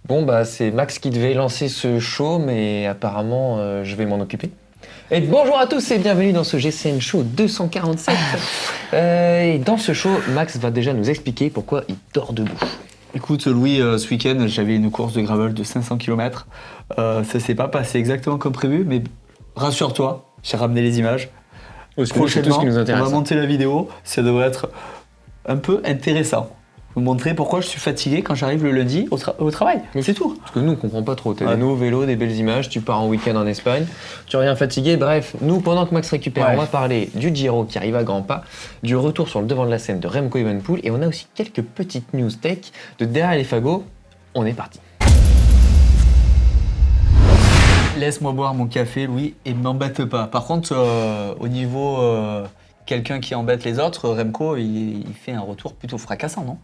Bon, bah, c'est Max qui devait lancer ce show, mais apparemment, je vais m'en occuper. Et bonjour à tous et bienvenue dans ce GCN Show 247. Et dans ce show, Max va déjà nous expliquer pourquoi il dort debout. Écoute Louis, ce week-end j'avais une course de gravel de 500 km. Ça s'est pas passé exactement comme prévu, mais rassure-toi, j'ai ramené les images. Prochainement, tout ce qui nous intéresse. on va monter la vidéo, ça devrait être un peu intéressant. Vous montrer pourquoi je suis fatigué quand j'arrive le lundi au travail, c'est tout. Parce que nous, on comprend pas trop. T'as des nouveaux vélos, des belles images, tu pars en week-end en Espagne, tu reviens fatigué. Bref, nous, pendant que Max récupère, on va parler du Giro qui arrive à grands pas, du retour sur le devant de la scène de Remco Evenepoel, et on a aussi quelques petites news tech de derrière les fagots. On est parti. Laisse-moi boire mon café, Louis, et m'embête pas. Par contre, au niveau quelqu'un qui embête les autres, Remco, il fait un retour plutôt fracassant, non?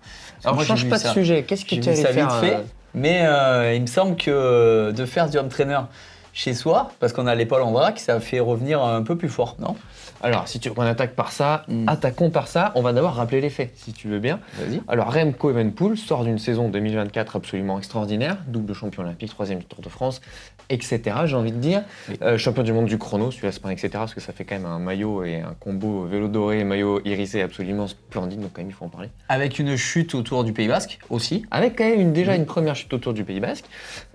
Alors, moi, change pas de sujet. Qu'est-ce que tu allais faire vite fait, mais il me semble que de faire du home trainer chez soi, parce qu'on a l'épaule en vrac, ça fait revenir un peu plus fort, non? Alors, si tu veux qu'on attaque par ça, attaquons par ça. On va d'abord rappeler les faits, si tu veux bien. Vas-y. Alors, Remco Evenepoel sort d'une saison 2024 absolument extraordinaire, double champion olympique, 3e du Tour de France, etc. J'ai envie de dire. Oui. Champion du monde du chrono, celui-là, c'est pas un etc. parce que ça fait quand même un maillot et un combo vélo doré et maillot irisé absolument splendide, donc quand même, il faut en parler. Avec une chute autour du Pays Basque aussi. Avec quand même déjà une première chute autour du Pays Basque.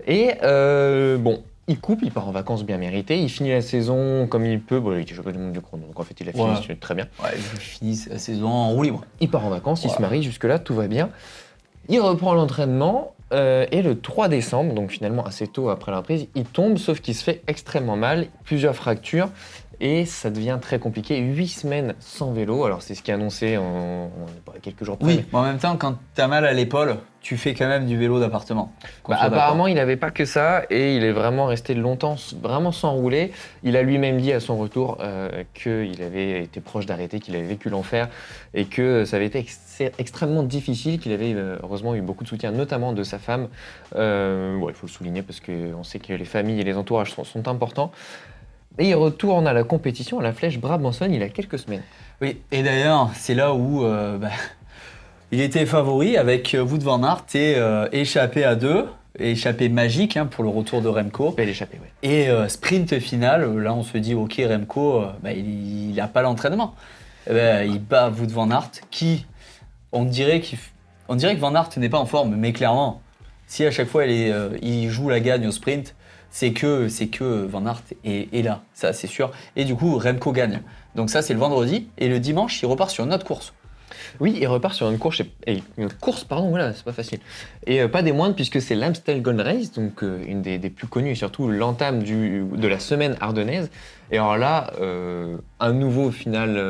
Et bon. Il coupe, il part en vacances bien méritées, il finit la saison comme il peut. Bon, il était champion du monde du chrono, donc en fait, il a fini très bien. Ouais, il finit la saison en roue libre. Il part en vacances, il se marie, jusque-là, tout va bien. Il reprend l'entraînement et le 3 décembre, donc finalement assez tôt après la reprise, il tombe, sauf qu'il se fait extrêmement mal, plusieurs fractures. Et ça devient très compliqué. 8 semaines sans vélo. Alors, c'est ce qui est annoncé quelques jours après. Oui, mais en même temps, quand t'as mal à l'épaule, tu fais quand même du vélo d'appartement. Apparemment, il n'avait pas que ça. Et il est vraiment resté longtemps vraiment sans rouler. Il a lui-même dit à son retour qu'il avait été proche d'arrêter, qu'il avait vécu l'enfer. Et que ça avait été extrêmement difficile, qu'il avait heureusement eu beaucoup de soutien, notamment de sa femme. Il faut le souligner parce qu'on sait que les familles et les entourages sont importants. Et il retourne à la compétition, à la Flèche Brabançonne, il a quelques semaines. Oui, et d'ailleurs, c'est là où il était favori avec Wout van Aert et échappé à deux, échappé magique pour le retour de Remco. Belle échappée, ouais. Et sprint final, là on se dit, ok, Remco, il n'a pas l'entraînement. Il bat Wout van Aert, qui, on dirait que Van Aert n'est pas en forme, mais clairement, si à chaque fois il joue la gagne au sprint, c'est que Van Aert est là, ça c'est sûr. Et du coup, Remco gagne. Donc ça, c'est le vendredi. Et le dimanche, il repart sur une autre course. Oui, il repart sur une course, voilà, c'est pas facile. Et pas des moindres, puisque c'est l'Amstel Gold Race, donc une des plus connues, et surtout l'entame de la semaine ardennaise. Et alors là, un nouveau final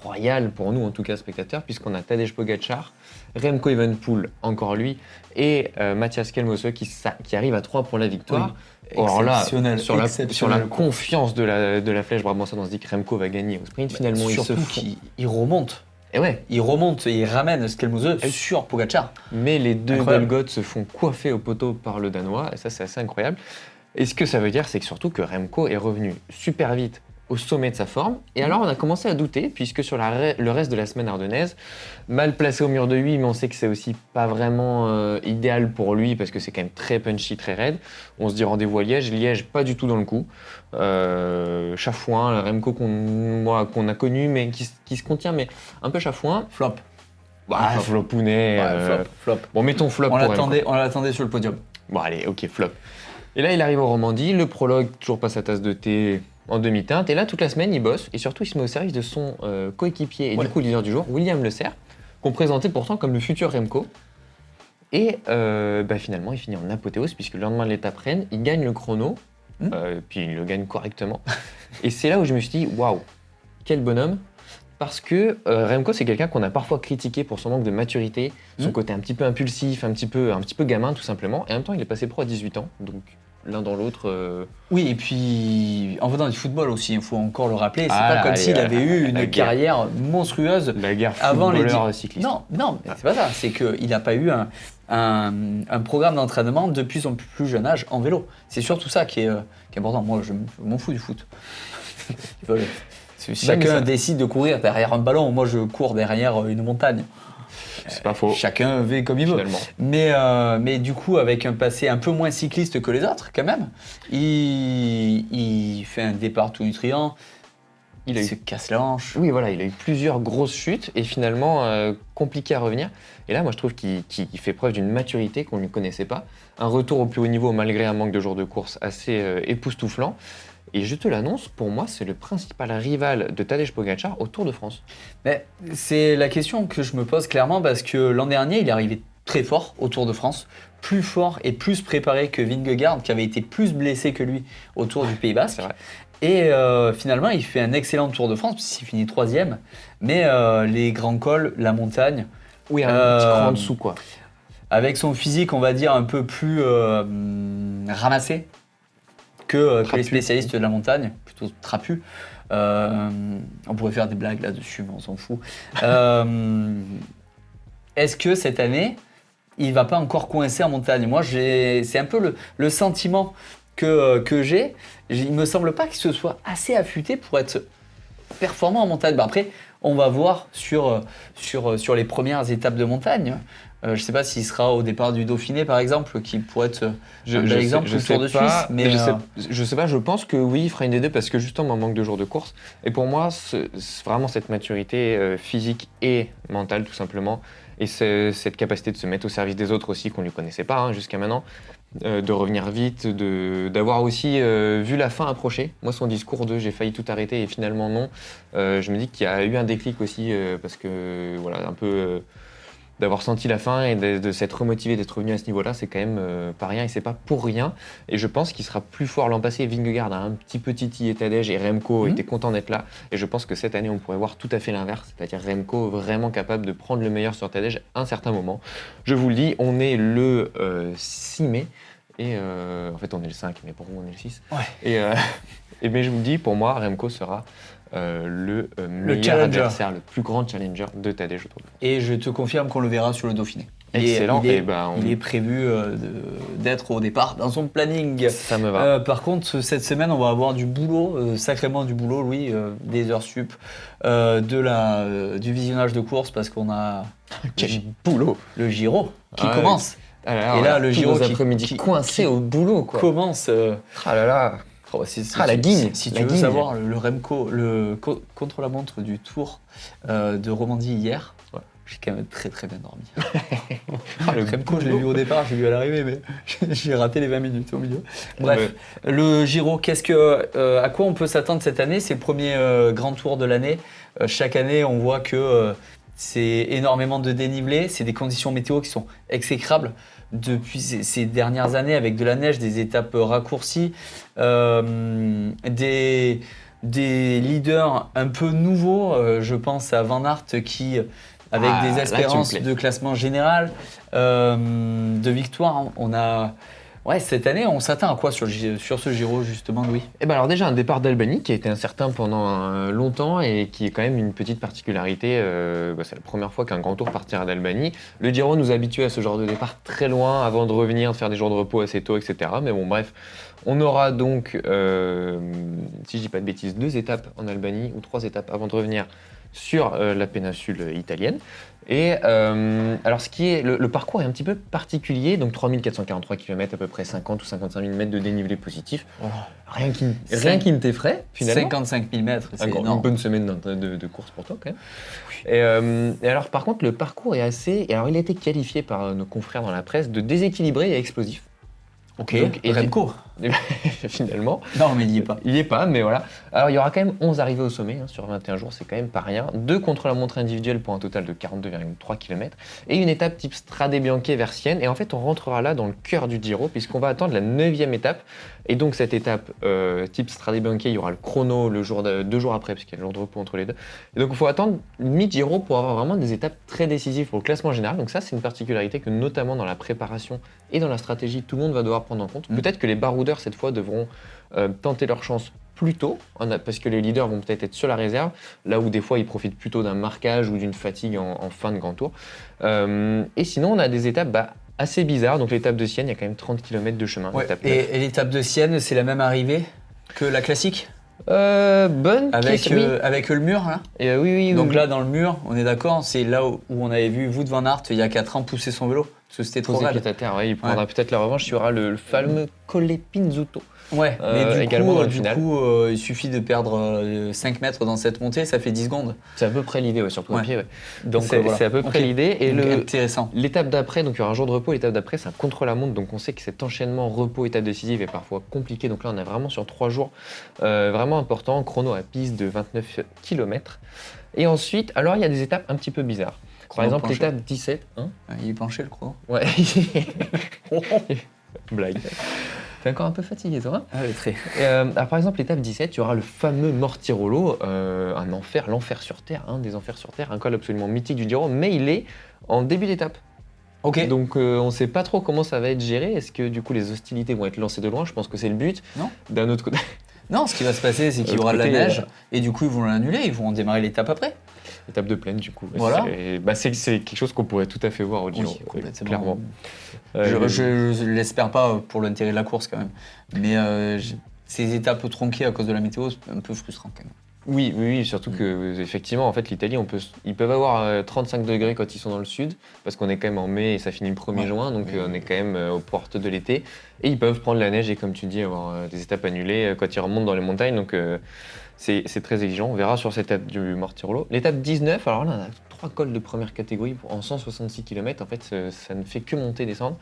royal, pour nous en tout cas spectateurs, puisqu'on a Tadej Pogačar, Remco Evenepoel, encore lui, et Matthias Kelmose qui arrive à 3 pour la victoire. Oui. Alors là, sur la coup. confiance de la Flèche Brabançonne, on se dit que Remco va gagner au sprint. Finalement, il remonte. Et ouais. Il remonte et il ramène Skelmose sur Pogačar. Mais les deux Belgotes se font coiffer au poteau par le Danois, et ça, c'est assez incroyable. Et ce que ça veut dire, c'est que surtout que Remco est revenu super vite au sommet de sa forme. Et alors, on a commencé à douter, puisque sur le reste de la semaine ardennaise, mal placé au mur de 8, mais on sait que c'est aussi pas vraiment idéal pour lui, parce que c'est quand même très punchy, très raide. On se dit rendez-vous à Liège. Liège, pas du tout dans le coup. Chafouin, Remco qu'on a connu, mais qui se contient, mais un peu chafouin. Flop. Flopounet. Flop. Bon, mettons flop pour Remco. On l'attendait sur le podium. Bon, allez, ok, flop. Et là, il arrive au Romandie, le prologue, toujours pas sa tasse de thé en demi-teinte. Et là, toute la semaine, il bosse. Et surtout, il se met au service de son coéquipier et du coup, leader du jour, William Le Serre, qu'on présentait pourtant comme le futur Remco. Et finalement, il finit en apothéose, puisque le lendemain de l'étape Rennes, il gagne le chrono, puis il le gagne correctement. Et c'est là où je me suis dit, waouh, quel bonhomme. Parce que Remco, c'est quelqu'un qu'on a parfois critiqué pour son manque de maturité, son côté un petit peu impulsif, un petit peu gamin, tout simplement. Et en même temps, il est passé pro à 18 ans, donc l'un dans l'autre. Oui, et puis en faisant du football aussi, il faut encore le rappeler, c'est pas comme s'il avait eu une carrière monstrueuse la guerre avant les cyclistes. Non, mais c'est pas ça, c'est qu'il n'a pas eu un programme d'entraînement depuis son plus jeune âge en vélo. C'est surtout ça qui est important. Moi, je m'en fous du foot. Chacun décide de courir derrière un ballon, moi je cours derrière une montagne. C'est pas faux. Chacun fait comme il veut. Finalement. Mais du coup, avec un passé un peu moins cycliste que les autres, quand même, il fait un départ tout nutrient. Il se casse la hanche. Oui, voilà, il a eu plusieurs grosses chutes et finalement compliqué à revenir. Et là, moi, je trouve qu'il fait preuve d'une maturité qu'on ne lui connaissait pas. Un retour au plus haut niveau malgré un manque de jours de course assez époustouflant. Et je te l'annonce, pour moi, c'est le principal rival de Tadej Pogacar au Tour de France. Mais c'est la question que je me pose clairement parce que l'an dernier, il est arrivé très fort au Tour de France, plus fort et plus préparé que Vingegaard, qui avait été plus blessé que lui au Tour du Pays Basque. C'est vrai. Et finalement, il fait un excellent Tour de France, puisqu'il finit 3e. Mais les grands cols, la montagne... Oui, un petit cran en dessous, quoi. Avec son physique, on va dire, un peu plus ramassé que les spécialistes de la montagne, plutôt trapu. On pourrait faire des blagues là-dessus, mais on s'en fout. Est-ce que cette année, il va pas encore coincer en montagne? Moi, c'est un peu le sentiment que j'ai. Il me semble pas qu'il se soit assez affûté pour être performant en montagne. Après, on va voir sur les premières étapes de montagne. Je ne sais pas s'il sera au départ du Dauphiné, par exemple, qui pourrait être un bel exemple, le Tour de Suisse. Mais je sais pas, je pense que oui, il fera une des deux parce que justement, il manque de jours de course. Et pour moi, c'est vraiment cette maturité physique et mentale, tout simplement. Et cette capacité de se mettre au service des autres aussi, qu'on ne lui connaissait pas jusqu'à maintenant. De revenir vite, d'avoir aussi vu la fin approcher. Moi, son discours de « j'ai failli tout arrêter » et finalement non, je me dis qu'il y a eu un déclic aussi parce que voilà, un peu d'avoir senti la fin et de s'être remotivé, d'être revenu à ce niveau-là, c'est quand même pas rien et c'est pas pour rien. Et je pense qu'il sera plus fort l'an passé. Vingegaard a un petit peu titillé Tadej et Remco était content d'être là. Et je pense que cette année, on pourrait voir tout à fait l'inverse, c'est-à-dire Remco vraiment capable de prendre le meilleur sur Tadej à un certain moment. Je vous le dis, on est le 6 mai. Et en fait, on est le 5, mais pour vous, on est le 6. Ouais. Mais je vous le dis, pour moi, Remco sera le meilleur adversaire, le plus grand challenger de Tadej Autour de France. Et je te confirme qu'on le verra sur le Dauphiné. Excellent. Il est prévu d'être au départ dans son planning. Ça me va. Par contre, cette semaine, on va avoir du boulot, sacrément du boulot, Louis, des heures sup, du visionnage de course parce qu'on a Quel boulot le Giro qui commence. Alors, et là, le Giro après-midi coincé au boulot, quoi. Commence. Ah là là. La guigne. Si tu veux savoir, le Remco, le contre-la-montre du Tour de Romandie hier, j'ai quand même très très bien dormi. Le Remco, je l'ai vu au départ, je l'ai vu à l'arrivée, mais j'ai raté les 20 minutes au milieu. Bref, le Giro, à quoi on peut s'attendre cette année? C'est le premier grand tour de l'année. Chaque année, on voit que c'est énormément de dénivelé, c'est des conditions météo qui sont exécrables. Depuis ces dernières années, avec de la neige, des étapes raccourcies, des leaders un peu nouveaux. Je pense à Van Aert qui, avec des espérances de classement général, de victoire, on a... Ouais, cette année, on s'attend à quoi sur ce Giro, justement, Louis? Alors déjà, un départ d'Albanie qui a été incertain pendant longtemps et qui est quand même une petite particularité. C'est la première fois qu'un grand tour partira d'Albanie. Le Giro nous habitue à ce genre de départ très loin avant de revenir, de faire des jours de repos assez tôt, etc. Mais bon, bref, on aura donc, si je dis pas de bêtises, 2 étapes en Albanie ou 3 étapes avant de revenir sur la péninsule italienne. Et alors, le parcours est un petit peu particulier, donc 3443 km, à peu près 50 ou 55 000 mètres de dénivelé positif. Rien qui ne t'effraie, finalement. 55 000 mètres, c'est énorme. Une bonne semaine de course pour toi, quand même. Et alors, par contre, le parcours est assez... Alors, il a été qualifié par nos confrères dans la presse de déséquilibré et explosif. Ok, et Remco. Finalement. Non, mais il n'y est pas. Il n'y est pas, mais voilà. Alors, il y aura quand même 11 arrivées au sommet sur 21 jours, c'est quand même pas rien. 2 contre-la-montre individuelle pour un total de 42,3 km. Et une étape type Strade Bianche vers Sienne. Et en fait, on rentrera là dans le cœur du Giro, puisqu'on va attendre la 9e étape. Et donc, cette étape type Strade Bianche, il y aura le chrono 2 jours après, parce qu'il y a le jour de repos entre les deux. Et donc, il faut attendre mi-Giro pour avoir vraiment des étapes très décisives pour le classement général. Donc ça, c'est une particularité que notamment dans la préparation et dans la stratégie, tout le monde va devoir prendre en compte. Peut-être que les baroudeurs, cette fois, devront tenter leur chance plus tôt, parce que les leaders vont peut-être être sur la réserve, là où des fois ils profitent plutôt d'un marquage ou d'une fatigue en fin de grand tour. Et sinon, on a des étapes assez bizarres. Donc l'étape de Sienne, il y a quand même 30 km de chemin. Ouais. Et l'étape de Sienne, c'est la même arrivée que la classique? Bonne question. Oui. Avec le mur, là. Oui. Donc oui. là, dans le mur, on est d'accord, c'est là où on avait vu Wout van Aert, il y a 4 ans, pousser son vélo. Parce que c'était trop Poser raide. pied à terre, ouais, il prendra peut-être la revanche. Il y aura le fameux Colle Pinzuto. Ouais, mais également dans le du final. coup, il suffit de perdre 5 mètres dans cette montée, ça fait 10 secondes. C'est à peu près l'idée, ouais, sur le papier. Ouais. Donc C'est à peu près l'idée. Et intéressant. L'étape d'après, donc il y aura un jour de repos. L'étape d'après, c'est un contre-la-montre. Donc on sait que cet enchaînement repos-étape décisive est parfois compliqué. Donc là, on est vraiment sur 3 jours vraiment importants. Chrono à piste de 29 km. Et ensuite, alors il y a des étapes un petit peu bizarres. Par exemple, l'étape 17. Hein, il est penché le chrono. Ouais. Blague. T'es encore un peu fatigué, toi, hein? Ah oui, très. Alors, par exemple, l'étape 17, il y aura le fameux Mortirolo, un enfer, l'enfer sur Terre, des enfers sur Terre, un col absolument mythique du Giro, mais il est en début d'étape. Ok. Donc on ne sait pas trop comment ça va être géré. Est-ce que du coup les hostilités vont être lancées de loin? Je pense que c'est le but. Non. D'un autre côté. Non, ce qui va se passer, c'est qu'il y aura de la neige, et du coup, ils vont l'annuler, ils vont démarrer l'étape après. Étape de plaine, du coup. Voilà. C'est quelque chose qu'on pourrait tout à fait voir au Giro, clairement. Je l'espère pas pour l'intérêt de la course quand même. Mais ces étapes tronquées à cause de la météo, c'est un peu frustrant quand même. Oui, surtout que effectivement, en fait, l'Italie, ils peuvent avoir 35 degrés quand ils sont dans le sud, parce qu'on est quand même en mai et ça finit le 1er juin, donc on est quand même aux portes de l'été. Et ils peuvent prendre la neige et, comme tu dis, avoir des étapes annulées quand ils remontent dans les montagnes. Donc c'est très exigeant. On verra sur cette étape du Mortirolo. L'étape 19, alors là, on a 3 cols de première catégorie en 166 km. En fait, ça ne fait que monter, descendre.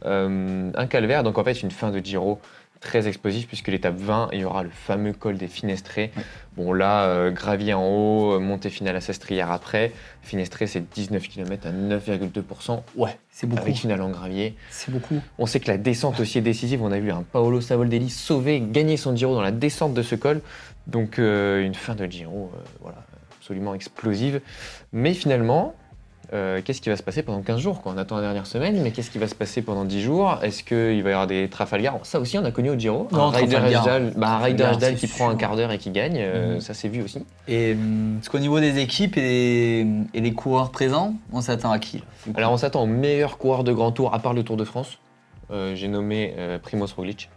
Un calvaire, donc en fait, une fin de Giro très explosif, puisque l'étape 20, il y aura le fameux col des Finestrés. Ouais. Bon là, gravier en haut, montée finale à Sestrières après. Finestrés, c'est 19 km à 9,2%. Ouais, c'est beaucoup. Avec finale en gravier. C'est beaucoup. On sait que la descente aussi est décisive. On a vu un Paolo Savoldelli sauver, gagner son Giro dans la descente de ce col. Donc une fin de Giro absolument explosive. Mais finalement, qu'est-ce qui va se passer pendant 15 jours quoi? On attend la dernière semaine, mais qu'est-ce qui va se passer pendant 10 jours? Est-ce qu'il va y avoir des Trafalgar? Ça aussi, on a connu au Giro. Non, un Ryder Hesdal qui prend un quart d'heure et qui gagne, ça s'est vu aussi. Et est-ce qu'au niveau des équipes et des coureurs présents, on s'attend à qui? Alors on s'attend au meilleur coureur de grand tour, à part le Tour de France. J'ai nommé Primoz Roglic,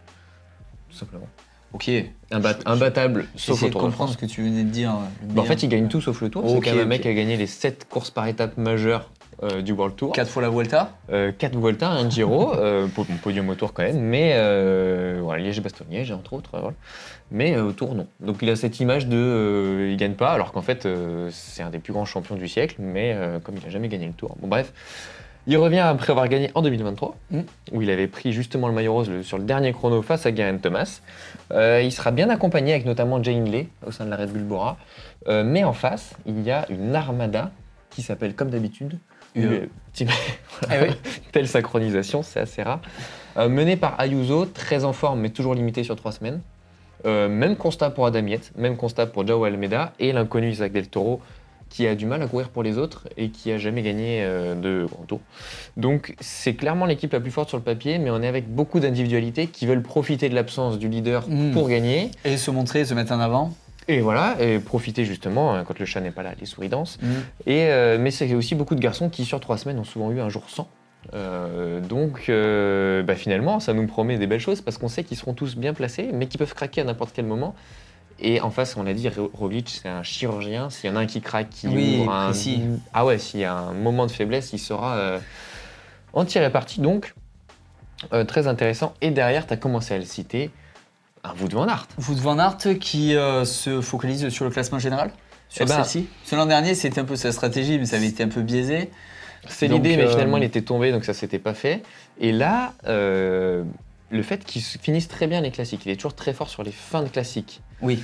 tout simplement. Ok. Imbattable, sauf au Tour de France. Comprendre ce que tu venais de dire. En fait, il gagne tout sauf le Tour. C'est quand même un mec qui a gagné les 7 courses par étapes majeures du World Tour. 4 fois la Vuelta 4 Vuelta, un Giro, podium au Tour quand même, mais Liège-Bastogne-Liège entre autres. Voilà. Mais au Tour, non. Donc il a cette image de il gagne pas, alors qu'en fait c'est un des plus grands champions du siècle, mais comme il n'a jamais gagné le Tour. Bon bref. Il revient après avoir gagné en 2023, où il avait pris justement le maillot rose sur le dernier chrono face à Geraint Thomas. Il sera bien accompagné avec notamment Jay Hindley au sein de la Red Bull Bora. Mais en face, il y a une armada qui s'appelle comme d'habitude. Telle synchronisation, c'est assez rare. Menée par Ayuso, très en forme mais toujours limité sur 3 semaines. Même constat pour Adam Yates, même constat pour Joao Almeida et l'inconnu Isaac Del Toro, qui a du mal à courir pour les autres et qui a jamais gagné de grand tour. Donc c'est clairement l'équipe la plus forte sur le papier, mais on est avec beaucoup d'individualités qui veulent profiter de l'absence du leader pour gagner. Et se montrer, se mettre en avant. Et voilà, et profiter justement, quand le chat n'est pas là, les souris dansent. Mais c'est aussi beaucoup de garçons qui sur 3 semaines ont souvent eu un jour sans. Donc finalement ça nous promet des belles choses parce qu'on sait qu'ils seront tous bien placés, mais qu'ils peuvent craquer à n'importe quel moment. Et en face, on l'a dit, Roglic, c'est un chirurgien. S'il y en a un qui craque, qui ouvre un... Ah ouais, s'il y a un moment de faiblesse, il sera en tiré parti. Donc, très intéressant. Et derrière, tu as commencé à le citer, un Wout van Aert. Wout van Aert qui se focalise sur le classement général, sur celle-ci. L'an dernier, c'était un peu sa stratégie, mais ça avait été un peu biaisé. C'est l'idée, mais finalement, il était tombé, donc ça s'était pas fait. Et là, le fait qu'il finisse très bien les classiques, il est toujours très fort sur les fins de classiques. Oui.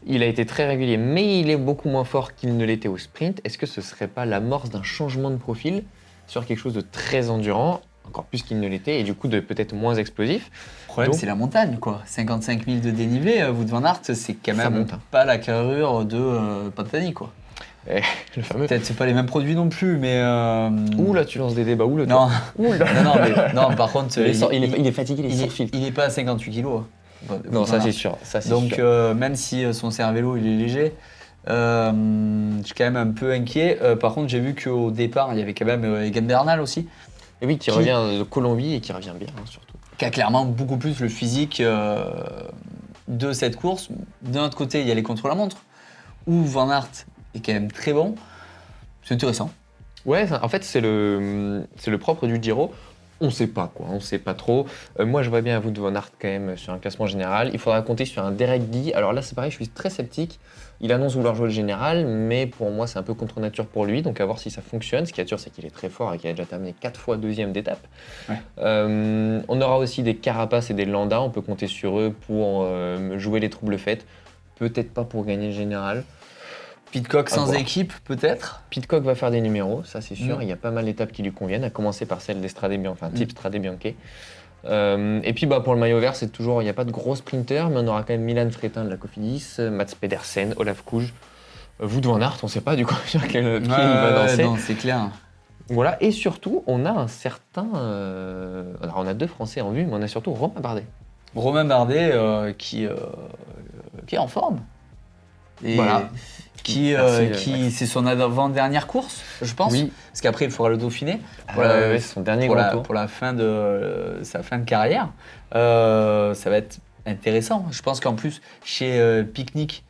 Il a été très régulier, mais il est beaucoup moins fort qu'il ne l'était au sprint. Est-ce que ce ne serait pas l'amorce d'un changement de profil sur quelque chose de très endurant, encore plus qu'il ne l'était, et du coup de peut-être moins explosif? Le problème, c'est la montagne, quoi. 55 000 de dénivelé, Wout van Aert, c'est quand même pas la carrure de Pantani, quoi. Le fameux. Peut-être c'est pas les mêmes produits non plus, mais. Ouh là, tu lances des débats. Non. non, par contre, il est fatigué, il est pas à 58 kilos. Non, ça c'est sûr. Donc même si son cervélo il est léger, je suis quand même un peu inquiet. Par contre, j'ai vu qu'au départ, il y avait quand même Egan Bernal aussi. Et oui, qui revient de Colombie et qui revient bien, surtout. Qui a clairement beaucoup plus le physique de cette course. D'un autre côté, il y a les contre-la-montre, où Van Aert est quand même très bon. C'est intéressant. Ouais, en fait, c'est le propre du Giro. On sait pas, quoi. On sait pas trop. Moi, je vois bien Wout van Aert quand même sur un classement général. Il faudra compter sur un Derek Guy. Alors là, c'est pareil, je suis très sceptique. Il annonce vouloir jouer le général, mais pour moi, c'est un peu contre nature pour lui. Donc, à voir si ça fonctionne. Ce qui est sûr, c'est qu'il est très fort et qu'il a déjà terminé 4 fois deuxième d'étape. Ouais. On aura aussi des Carapace et des Landa. On peut compter sur eux pour jouer les troubles faites. Peut-être pas pour gagner le général. Pitcock À sans voir. équipe, peut-être. Pitcock va faire des numéros, ça c'est sûr. Mm. Il y a pas mal d'étapes qui lui conviennent, à commencer par celle d'Estrade Bianche, enfin type Strade Bianche. Et puis pour le maillot vert, c'est toujours, il n'y a pas de gros sprinters, mais on aura quand même Milan Fretin de la Cofidis, Mats Pedersen, Olaf Kuj, Wout van Aert, on ne sait pas du coup sur quel pied il va danser. Non, c'est clair. Voilà, et surtout, on a un certain. Alors on a 2 Français en vue, mais on a surtout Romain Bardet. Romain Bardet qui est en forme. Et Voilà. qui c'est son avant-dernière course, je pense. Oui. Parce qu'après, il fera le Dauphiné. Ouais, c'est son dernier grand tour. Pour la fin de sa fin de carrière. Ça va être intéressant. Je pense qu'en plus, chez Picnic,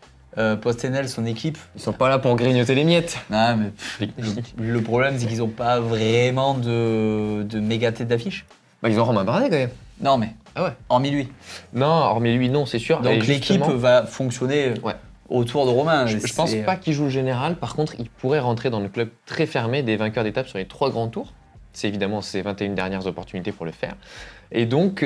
PostNL, son équipe. Ils sont pas là pour grignoter les miettes. Non, mais le problème, c'est qu'ils n'ont pas vraiment de méga tête d'affiche. Bah, ils ont Romain Bardet quand même. Non, mais Ah ouais. hormis lui. Non, hormis lui, non, c'est sûr. Donc Et l'équipe justement, va fonctionner Ouais. autour de Romain. Je pense pas qu'il joue le général. Par contre, il pourrait rentrer dans le club très fermé des vainqueurs d'étapes sur les 3 grands tours. C'est évidemment ses 21 dernières opportunités pour le faire. Et donc,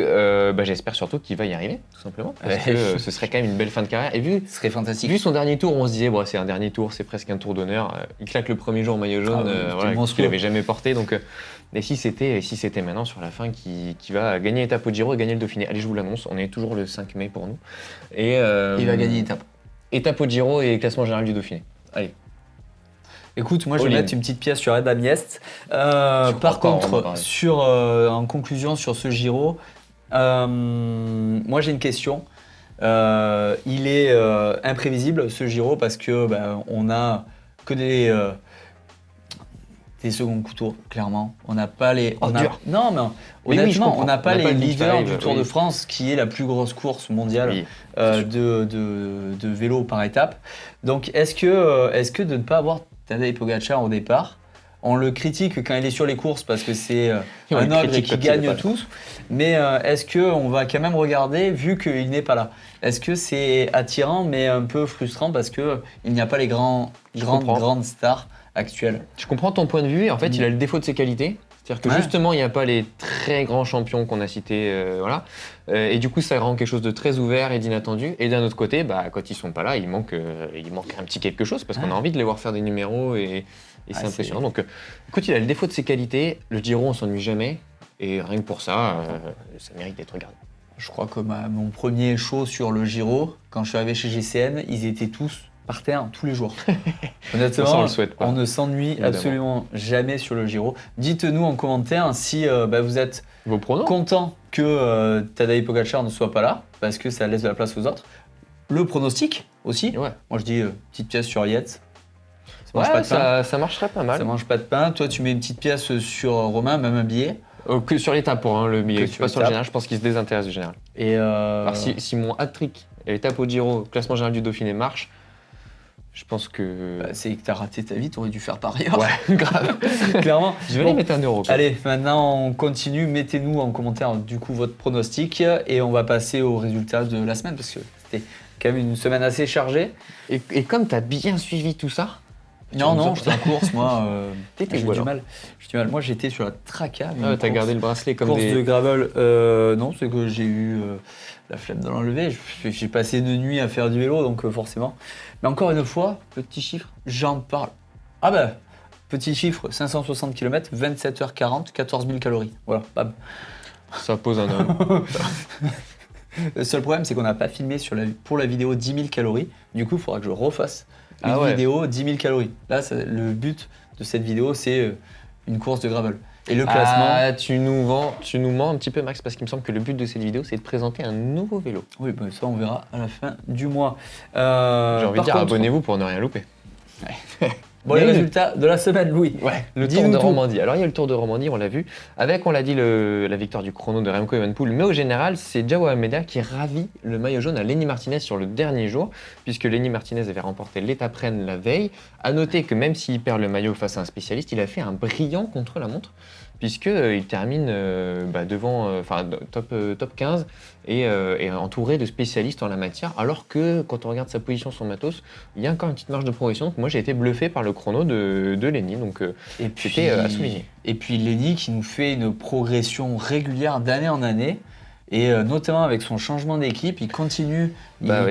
j'espère surtout qu'il va y arriver, tout simplement. Parce Ouais. que ce serait quand même une belle fin de carrière. Et Ce serait fantastique. vu son dernier tour, on se disait, c'est un dernier tour, c'est presque un tour d'honneur. Il claque le premier jour en maillot jaune, c'était monstrueux. qu'il n'avait jamais porté. Donc, et si c'était maintenant sur la fin qui va gagner l'étape au Giro et gagner le Dauphiné. Allez, je vous l'annonce, on est toujours le 5 mai pour nous. Et, Il va gagner l'étape. étape au Giro et classement général du Dauphiné. Allez. Écoute, moi je vais All in. mettre une petite pièce sur Ed Miest. Sur Par encore, on va contre, parler. en conclusion sur ce Giro, moi j'ai une question. Il est imprévisible ce Giro parce que on a que des seconds couteaux, clairement. On n'a pas les. Dur. Non, mais Oui, oui, je honnêtement, comprends. on n'a pas On n'a les pas le Big leaders Five, du Tour oui. de France, qui est la plus grosse course mondiale Oui, de vélo par étape. Donc, est-ce que de ne pas avoir Tadej Pogacar au départ, on le critique quand il est sur les courses parce que c'est on un le ogre et critique qui quand il est pas gagne là. tous, mais est-ce qu'on va quand même regarder vu qu'il n'est pas là? Est-ce que c'est attirant mais un peu frustrant parce qu'il n'y a pas les comprends. grandes stars actuelles? Je comprends ton point de vue. Et en fait, il a le défaut de ses qualités. C'est-à-dire que Ouais. justement, il n'y a pas les très grands champions qu'on a cités. Voilà. Et du coup, ça rend quelque chose de très ouvert et d'inattendu. Et d'un autre côté, quand ils sont pas là, il manque un petit quelque chose parce qu'on a envie de les voir faire des numéros et c'est Ah, impressionnant. Donc, écoute, il a le défaut de ses qualités. Le Giro, on s'ennuie jamais. Et rien que pour ça, ça mérite d'être regardé. Je crois que mon premier show sur le Giro, quand je suis arrivé chez GCN, ils étaient tous par terre tous les jours. Honnêtement, Ça, on le souhaite pas. on ne s'ennuie Évidemment. absolument jamais sur le Giro. Dites-nous en commentaire si vous êtes Vos pronos content que Tadej Pogacar ne soit pas là, parce que ça laisse de la place aux autres. Le pronostic aussi. Ouais. Moi je dis petite pièce sur Yates. Ça mange pas Ouais, de pain. ça marcherait pas mal. Ça mange pas de pain. Toi tu mets une petite pièce sur Romain, même un billet. Que sur l'étape pour le billet. Que sur Pas sur le l'étape. général, je pense qu'il se désintéresse du général. Et Alors, si mon hat-trick et l'étape au Giro, classement général du Dauphiné marche, je pense que. c'est que t'as raté ta vie, t'aurais dû faire par ailleurs. Ouais, grave. Clairement. Je vais Bon. aller mettre 1 euro. quoi. Allez, maintenant on continue. Mettez-nous en commentaire du coup votre pronostic et on va passer aux résultats de la semaine parce que c'était quand même une semaine assez chargée. Et comme tu as bien suivi tout ça, Non, j'étais en course, moi. T'étais j'ai où, du alors mal. Moi, j'étais sur la Traca. t'as gardé le bracelet comme course des. de gravel. Non, c'est que j'ai eu la flemme de l'enlever. J'ai passé une nuit à faire du vélo, donc forcément. Mais encore une fois, petit chiffre, j'en parle. Ah bah, petit chiffre, 560 km, 27h40, 14 000 calories. Voilà, bam. Ça pose un homme. Le seul problème, c'est qu'on n'a pas filmé pour la vidéo 10 000 calories. Du coup, il faudra que je refasse une Ah ouais. vidéo 10 000 calories. Là, le but de cette vidéo, c'est une course de gravel. Et le classement... Ah, tu nous mens un petit peu, Max, parce qu'il me semble que le but de cette vidéo, c'est de présenter un nouveau vélo. Oui, ça, on verra à la fin du mois. J'ai envie de par dire, contre- abonnez-vous pour ne rien louper. Bon, les résultats de la semaine, Louis. Ouais, le Tour de Romandie. Alors, il y a le Tour de Romandie, on l'a vu, avec, on l'a dit, la victoire du chrono de Remco Evenepoel. Mais au général, c'est Joao Almeida qui ravit le maillot jaune à Lenny Martinez sur le dernier jour, puisque Lenny Martinez avait remporté l'étape Rennes la veille. À noter que même s'il perd le maillot face à un spécialiste, il a fait un brillant contre-la-montre, puisqu'il termine devant, top 15 et entouré de spécialistes en la matière, alors que quand on regarde sa position sur matos, il y a encore une petite marge de progression. Donc moi j'ai été bluffé par le chrono de Lenny, donc c'était à souligner. Et puis Lenny qui nous fait une progression régulière d'année en année, et notamment avec son changement d'équipe, il continue,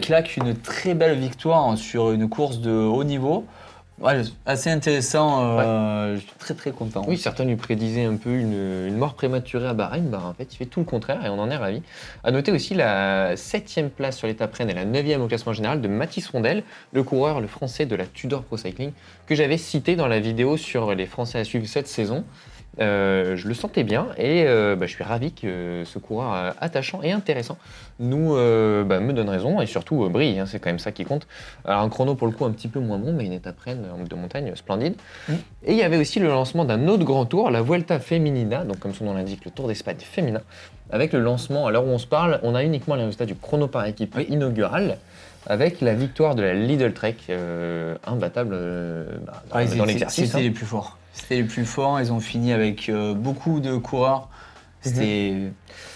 claque une très belle victoire sur une course de haut niveau. Ouais, assez intéressant, je suis très très content. Oui, certains lui prédisaient un peu une mort prématurée à Bahreïn, en fait il fait tout le contraire et on en est ravis. À noter aussi la 7e place sur l'étape Rennes et la 9e au classement général de Mathis Rondel, le coureur, le français de la Tudor Pro Cycling, que j'avais cité dans la vidéo sur les Français à suivre cette saison. Je le sentais bien et je suis ravi que ce coureur attachant et intéressant me donne raison et surtout brille, c'est quand même ça qui compte. Alors un chrono pour le coup un petit peu moins bon, mais une étape Rennes de montagne splendide. Et il y avait aussi le lancement d'un autre grand tour, la Vuelta Feminina, donc comme son nom l'indique, le Tour d'Espagne féminin, avec le lancement, à l'heure où on se parle, on a uniquement les résultats du chrono par équipe inaugural, avec la victoire de la Lidl Trek, imbattable dans l'exercice. C'était les plus forts. C'était les plus forts, ils ont fini avec beaucoup de coureurs. C'était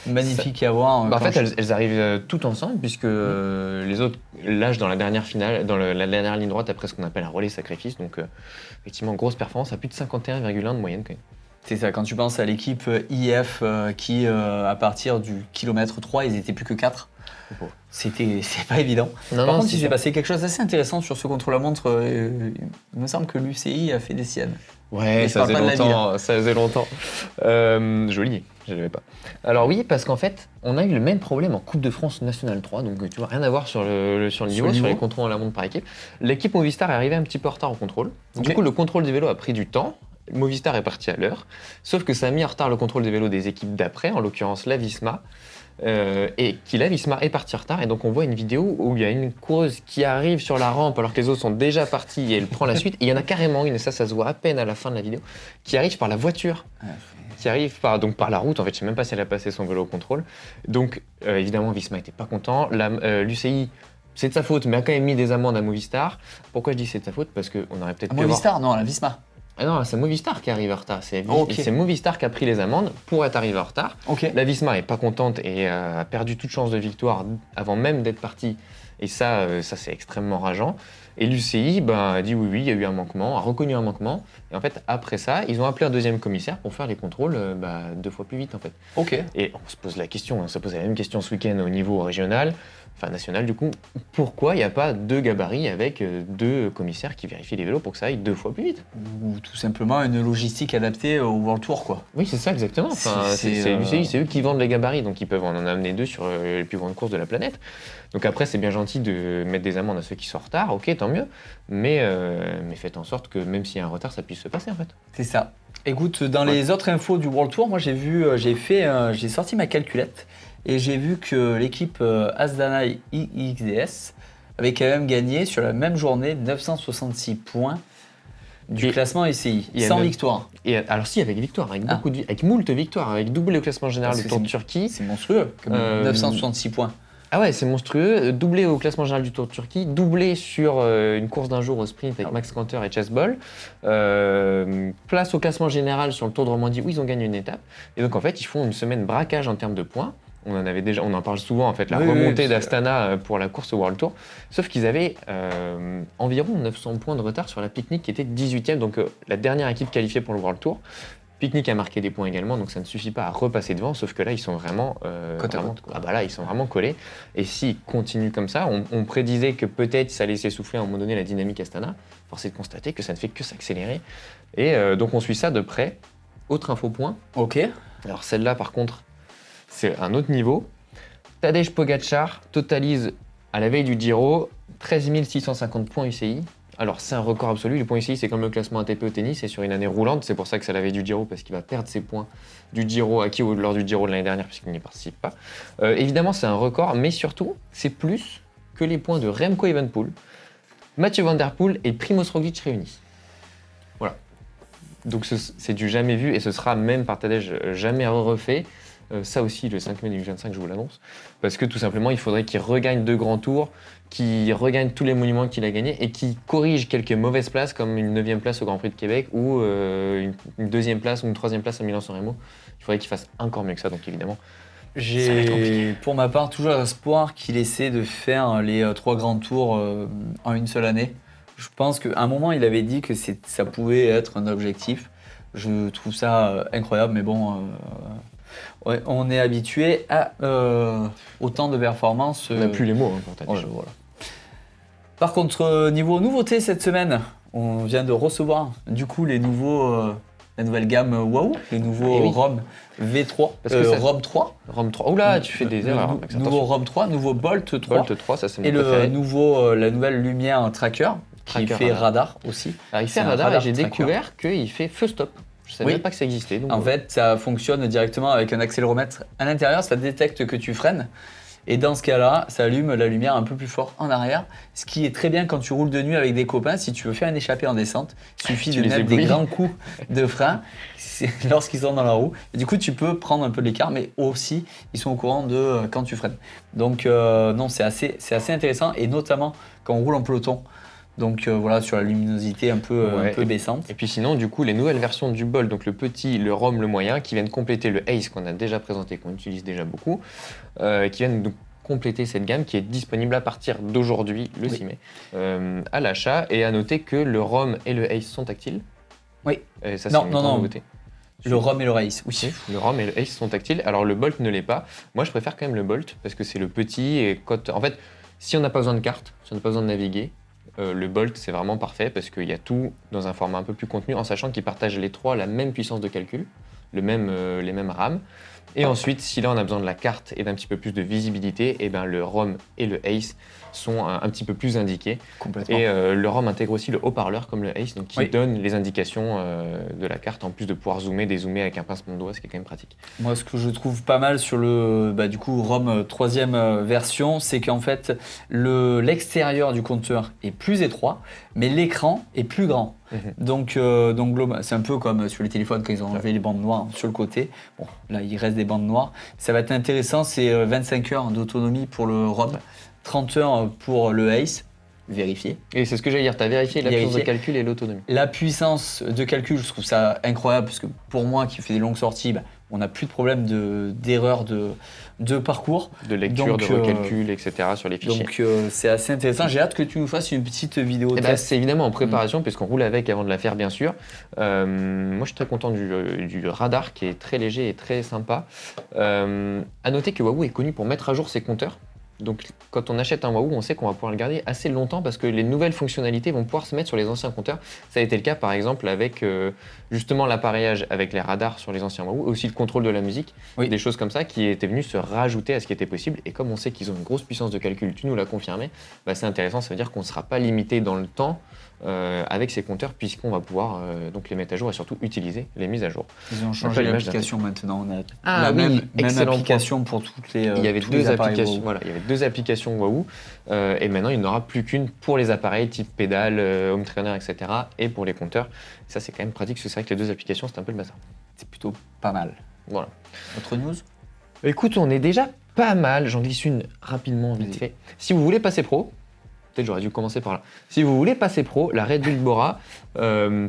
magnifique à voir. En fait, elles arrivent toutes ensemble, puisque les autres lâchent dans la dernière finale, dans la dernière ligne droite, après ce qu'on appelle un relais sacrifice. Donc, effectivement, grosse performance, à plus de 51,1 de moyenne quand même. C'est ça, quand tu penses à l'équipe IF qui, à partir du kilomètre 3, ils étaient plus que 4. C'est pas évident. Par contre, il s'est passé quelque chose d'assez intéressant sur ce contre-la-montre. Il me semble que l'UCI a fait des siennes. Ouais, ça faisait longtemps. Joli, je l'avais pas. Alors oui, parce qu'en fait, on a eu le même problème en Coupe de France Nationale 3, donc tu vois, rien à voir sur le niveau, sur les contrôles à la montre par équipe. L'équipe Movistar est arrivée un petit peu en retard au contrôle. Du coup, le contrôle des vélos a pris du temps. Movistar est parti à l'heure, sauf que ça a mis en retard le contrôle des vélos des équipes d'après, en l'occurrence la Visma. Et la Visma est partie en retard, et donc on voit une vidéo où il y a une coureuse qui arrive sur la rampe alors que les autres sont déjà partis et elle prend la suite. Et il y en a carrément une, et ça se voit à peine à la fin de la vidéo, qui arrive par la voiture, qui arrive par la route. En fait, je sais même pas si elle a passé son vélo au contrôle. Donc évidemment, Visma était pas content. L'UCI, c'est de sa faute, mais a quand même mis des amendes à Movistar. Pourquoi je dis c'est de sa faute? Parce qu'on aurait peut-être pu Movistar, non, la Visma. Ah non, c'est Movistar qui arrive en retard. C'est Movistar qui a pris les amendes pour être arrivé en retard. La Visma est pas contente et a perdu toute chance de victoire avant même d'être partie. Et ça c'est extrêmement rageant. Et l'UCI a dit oui, il y a eu un manquement, a reconnu un manquement. Et en fait, après ça, ils ont appelé un deuxième commissaire pour faire les contrôles 2 fois plus vite en fait. Et on se pose la question, on se pose la même question ce week-end au niveau régional. Enfin national du coup, pourquoi il n'y a pas 2 gabarits avec 2 commissaires qui vérifient les vélos pour que ça aille 2 fois plus vite? Ou tout simplement une logistique adaptée au World Tour, quoi. Oui, c'est ça exactement. C'est l'UCI, c'est eux qui vendent les gabarits, donc ils peuvent en amener 2 sur les plus grandes courses de la planète. Donc après, c'est bien gentil de mettre des amendes à ceux qui sont en retard, ok, tant mieux, mais faites en sorte que même s'il y a un retard, ça puisse se passer en fait. C'est ça. Écoute, dans les autres infos du World Tour, moi j'ai sorti ma calculette. Et j'ai vu que l'équipe Astana IXDS avait quand même gagné sur la même journée 966 points du classement UCI, sans victoire. Et alors si, avec victoire, avec moult victoires, avec doublé au classement général du Tour de Turquie. C'est monstrueux, comme 966 points. Ah ouais, c'est monstrueux. Doublé au classement général du Tour de Turquie, doublé sur une course d'un jour au sprint avec Max Canter et Chase Ball. Place au classement général sur le Tour de Romandie où ils ont gagné une étape. Et donc en fait, ils font une semaine braquage en termes de points. On en parle souvent en fait, la remontée d'Astana pour la course au World Tour. Sauf qu'ils avaient environ 900 points de retard sur la Picnic qui était 18e, donc la dernière équipe qualifiée pour le World Tour. Picnic a marqué des points également, donc ça ne suffit pas à repasser devant, sauf que là ils sont vraiment, ils sont vraiment collés. Et s'ils continuent comme ça, on prédisait que peut-être ça allait s'essouffler à un moment donné la dynamique Astana. Force est de constater que ça ne fait que s'accélérer. Et donc on suit ça de près. Autre info point. Alors celle-là par contre, c'est un autre niveau. Tadej Pogačar totalise à la veille du Giro 13 650 points UCI. Alors c'est un record absolu, les points UCI c'est comme le classement ATP au tennis, c'est sur une année roulante, c'est pour ça que c'est à la veille du Giro, parce qu'il va perdre ses points du Giro acquis lors du Giro de l'année dernière puisqu'il n'y participe pas. Évidemment c'est un record, mais surtout c'est plus que les points de Remco Evenepoel, Mathieu Van Der Poel et Primoz Roglic réunis. Donc c'est du jamais vu et ce sera même par Tadej jamais refait. Ça aussi, le 5 mai 2025, je vous l'annonce. Parce que tout simplement, il faudrait qu'il regagne 2 grands tours, qu'il regagne tous les monuments qu'il a gagnés et qu'il corrige quelques mauvaises places comme une 9e place au Grand Prix de Québec ou une 2e place ou une 3e place à Milan-San Remo. Il faudrait qu'il fasse encore mieux que ça, donc évidemment. J'ai, pour ma part, toujours l'espoir qu'il essaie de faire les 3 grands tours en une seule année. Je pense qu'à un moment, il avait dit que ça pouvait être un objectif. Je trouve ça incroyable, mais bon, ouais, on est habitué à autant de performances. On n'a plus les mots pour Tadej. Voilà. Par contre, niveau nouveauté cette semaine, on vient de recevoir du coup la nouvelle gamme Wahoo, les nouveaux ROM V3, ROM 3. ROM 3. Oula, tu fais des erreurs. Nouveau ROM 3, nouveau Bolt 3. Bolt 3, ça c'est mon et préféré. La nouvelle lumière Tracker, qui fait radar aussi. Alors il fait radar et j'ai découvert qu'il fait feu stop. Je savais même pas que ça existait. Donc en fait, ça fonctionne directement avec un accéléromètre à l'intérieur, ça détecte que tu freines. Et dans ce cas-là, ça allume la lumière un peu plus fort en arrière, ce qui est très bien quand tu roules de nuit avec des copains. Si tu veux faire un échappé en descente, il suffit de mettre des grands coups de frein lorsqu'ils sont dans la roue. Et du coup, tu peux prendre un peu de l'écart, mais aussi, ils sont au courant de quand tu freines. Donc, non, c'est assez intéressant, et notamment quand on roule en peloton. Donc voilà, sur la luminosité un peu baissante. Et puis sinon, du coup, les nouvelles versions du Bolt, donc le petit, le ROM, le moyen, qui viennent compléter le Ace qu'on a déjà présenté, qu'on utilise déjà beaucoup, qui viennent donc compléter cette gamme qui est disponible à partir d'aujourd'hui, le 6 mai, à l'achat. Et à noter que le ROM et le Ace sont tactiles. Oui. Et ça, c'est une grande nouveauté. Le ROM et le Ace, oui. Le ROM et le Ace sont tactiles. Alors le Bolt ne l'est pas. Moi, je préfère quand même le Bolt parce que c'est le petit. Et en fait, si on n'a pas besoin de carte, si on n'a pas besoin de naviguer, le Bolt, c'est vraiment parfait parce qu'il y a tout dans un format un peu plus contenu, en sachant qu'ils partagent les trois la même puissance de calcul, les mêmes RAM. Et ensuite, si là on a besoin de la carte et d'un petit peu plus de visibilité, et ben le ROM et le Ace sont un petit peu plus indiqués. Complètement. Et le ROM intègre aussi le haut-parleur comme le Ace, donc qui donne les indications de la carte, en plus de pouvoir dézoomer avec un pincement de doigt, ce qui est quand même pratique. Moi, ce que je trouve pas mal sur le du coup ROM 3e version, c'est qu'en fait l'extérieur du compteur est plus étroit, mais l'écran est plus grand. Donc c'est un peu comme sur les téléphones quand ils ont enlevé les bandes noires sur le côté. Bon, là il reste des bandes noires. Ça va être intéressant, c'est 25 heures d'autonomie pour le ROM, 30 heures pour le Ace. Vérifier. Et c'est ce que j'allais dire, tu as vérifié la puissance de calcul et l'autonomie. La puissance de calcul, je trouve ça incroyable parce que pour moi qui fais des longues sorties, on n'a plus de problème d'erreur de parcours. De lecture, de recalcul, etc. sur les fichiers. Donc c'est assez intéressant. J'ai hâte que tu nous fasses une petite vidéo test. C'est évidemment en préparation puisqu'on roule avec avant de la faire bien sûr. Moi je suis très content du radar qui est très léger et très sympa. À noter que Wahoo est connu pour mettre à jour ses compteurs. Donc quand on achète un Wahoo, on sait qu'on va pouvoir le garder assez longtemps parce que les nouvelles fonctionnalités vont pouvoir se mettre sur les anciens compteurs. Ça a été le cas par exemple avec justement l'appareillage avec les radars sur les anciens Wahoo, et aussi le contrôle de la musique, des choses comme ça qui étaient venues se rajouter à ce qui était possible. Et comme on sait qu'ils ont une grosse puissance de calcul, tu nous l'as confirmé, c'est intéressant, ça veut dire qu'on ne sera pas limité dans le temps avec ces compteurs puisqu'on va pouvoir donc les mettre à jour et surtout utiliser les mises à jour. Ils ont changé l'application maintenant, on a la même application pour toutes les il y avait deux applications, voilà, il y avait 2 applications Wahoo et maintenant il n'y en aura plus qu'une pour les appareils type pédale, home trainer, etc. et pour les compteurs. Et ça c'est quand même pratique parce que c'est vrai que les 2 applications c'est un peu le bazar. C'est plutôt pas mal. Voilà. Autre news ? Écoute, on est déjà pas mal, j'en glisse une rapidement vite fait. Si vous voulez passer pro, peut-être j'aurais dû commencer par là. Si vous voulez passer pro, la Red Bull Bora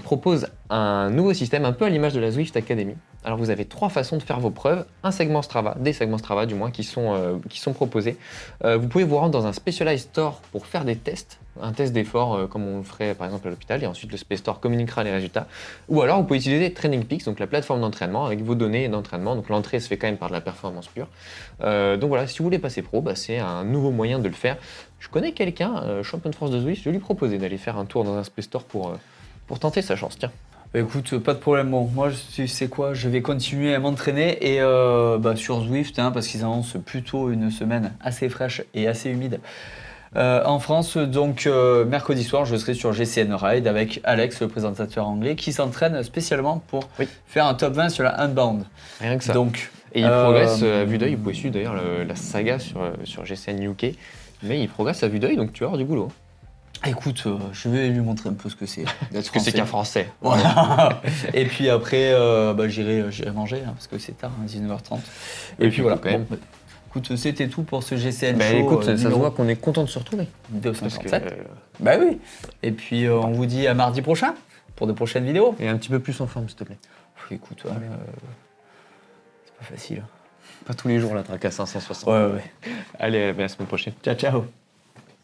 propose un nouveau système un peu à l'image de la Zwift Academy. Alors vous avez 3 façons de faire vos preuves, des segments Strava du moins qui sont proposés. Vous pouvez vous rendre dans un Specialized Store pour faire des tests, un test d'effort comme on le ferait par exemple à l'hôpital, et ensuite le Space Store communiquera les résultats. Ou alors vous pouvez utiliser TrainingPeaks, donc la plateforme d'entraînement avec vos données d'entraînement. Donc l'entrée se fait quand même par de la performance pure. Donc voilà, si vous voulez passer pro, c'est un nouveau moyen de le faire. Je connais quelqu'un, champion de France de Zwift, je vais lui proposer d'aller faire un tour dans un Space Store pour tenter sa chance. Tiens. Écoute, pas de problème. Bon, moi, tu sais quoi, je vais continuer à m'entraîner et sur Zwift, parce qu'ils annoncent plutôt une semaine assez fraîche et assez humide en France. Donc, mercredi soir, je serai sur GCN Ride avec Alex, le présentateur anglais, qui s'entraîne spécialement pour faire un top 20 sur la Unbound. Rien que ça. Donc, et il progresse à vue d'œil. Vous pouvez suivre d'ailleurs la saga sur GCN UK, mais il progresse à vue d'œil, donc tu vas avoir du boulot. Écoute, je vais lui montrer un peu ce que c'est d'être Que c'est français. qu'un Français. Voilà. Et puis après, j'irai manger, hein, parce que c'est tard, hein, 19h30. Et puis voilà. quand même. Bon, écoute, c'était tout pour ce GCN Bah Show écoute, ça se numéro voit qu'on est content de se retrouver. Parce que, 257. Bah oui. Et puis on vous dit à mardi prochain pour de prochaines vidéos. et un petit peu plus en forme, s'il te plaît. Écoute, c'est pas facile. Pas tous les jours la traque à 560. Ouais. Allez, à la semaine prochaine. Ciao.